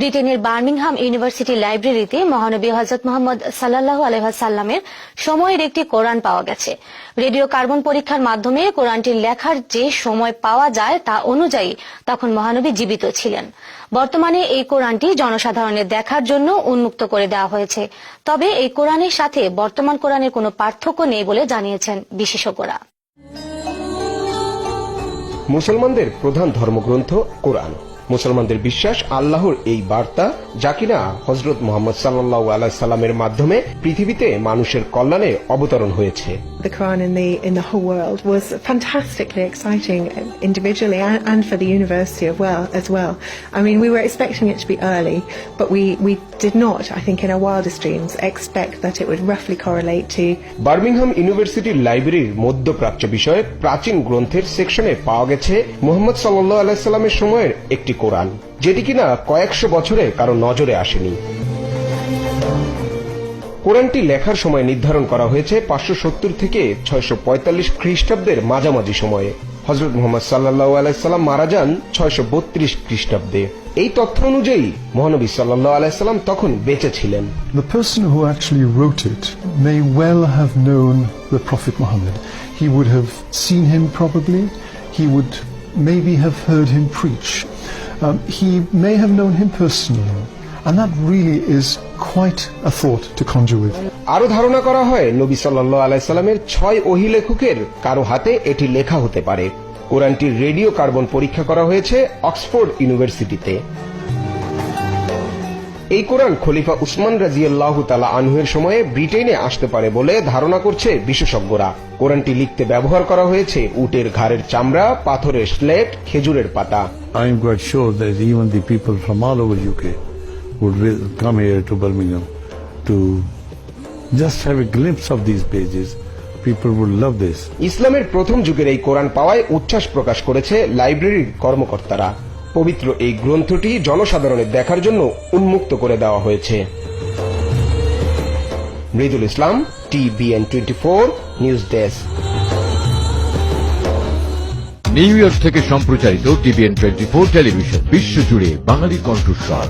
ব্রিটেনের Birmingham university লাইব্রেরিতে মহানবী হযরত মুহাম্মদ সাল্লাল্লাহু আলাইহি ওয়াসাল্লামের সময়ের একটি কোরআন পাওয়া গেছে। রেডিও কার্বন পরীক্ষার মাধ্যমে কোরআনটির লেখার যে সময় পাওয়া যায় তা অনুযায়ী তখন মহানবী জীবিত ছিলেন। বর্তমানে এই কোরআনটি জনসাধারণের দেখার জন্য উন্মুক্ত করে দেওয়া হয়েছে। তবে এই কোরআনের সাথে বর্তমান কোরআনের কোনো পার্থক্য নেই বলে জানিয়েছেন বিশেষজ্ঞরা। মুসলমানদের প্রধান ধর্মগ্রন্থ কোরআন। মুসলমানদের বিশ্বাস আল্লাহর এই বার্তা, যা কিনা হযরত মুহাম্মদ সাল্লাল্লাহু আলাইহি সাল্লামের মাধ্যমে পৃথিবীতে মানুষের কল্যাণে অবতরণ হয়েছে। The Quran in the whole world was fantastically exciting individually and for the university as well. I mean, we were expecting it to be early, but we did not, I think, in our wildest dreams, expect that it would roughly correlate to. Birmingham ইউনিভার্সিটির লাইব্রেরির মধ্যপ্রাচ্য বিষয়ে প্রাচীন গ্রন্থের সেকশনে পাওয়া গেছে মুহাম্মদ সাল্লাল্লাহু আলাইহি সাল্লামের সময়ের একটি কোরআন, যেটি কিনা কয়েকশো বছরে কারো নজরে আসেনি। কোরআনটি লেখার সময় নির্ধারণ করা হয়েছে 570 থেকে 645 খ্রিস্টাব্দের মাঝামাঝি সময়ে। হযরত মুহাম্মদ সাল্লাল্লাহু আলাইহি সাল্লাম মারা যান 632 খ্রিস্টাব্দে। এই তথ্য অনুযায়ী মহানবী সাল্লাল্লাহু আলাইহি সাল্লাম তখন বেঁচে ছিলেন। The person who actually wrote it may well have known the Prophet Muhammad. He would have seen him probably. He would maybe have heard him preach. He may have known him personally. And that really is quite a thought to conjure with. আরো ধারণা করা হয় নবী সাল্লাল্লাহু আলাইহি সাল্লামের 6 ওহী লেখকের কারো হাতে এটি লেখা হতে পারে। কোরআনটির রেডিও কার্বন পরীক্ষা করা হয়েছে অক্সফোর্ড ইউনিভার্সিটিতে। এই কোরআন খলিফা উসমান রাদিয়াল্লাহু তাআলা আনহুর সময়ে ব্রিটেনে আসতে পারে বলে ধারণা করছে বিশেষজ্ঞরা। কোরআনটি লিখতে ব্যবহার করা হয়েছে উটের ঘাড়ের চামড়া, পাথরের স্লেট, খেজুরের পাতা। I am quite sure that even the people from all over UK would come here to Birmingham to just have a glimpse of these pages. People would love this. ইসলামের প্রথম যুগের এই কোরআন পাওয়ায় উচ্ছ্বাস প্রকাশ করেছে লাইব্রেরির কর্মকর্তারা। পবিত্র এই গ্রন্থটি জনসাধারণের দেখার জন্য উন্মুক্ত করে দেওয়া হয়েছে। মৃদুল ইসলাম, TBN 24 news desk. New York থেকে সম্প্রচারিত TBN 24 টেলিভিশন বিশ্বজুড়ে বাঙালি কণ্ঠস্বর।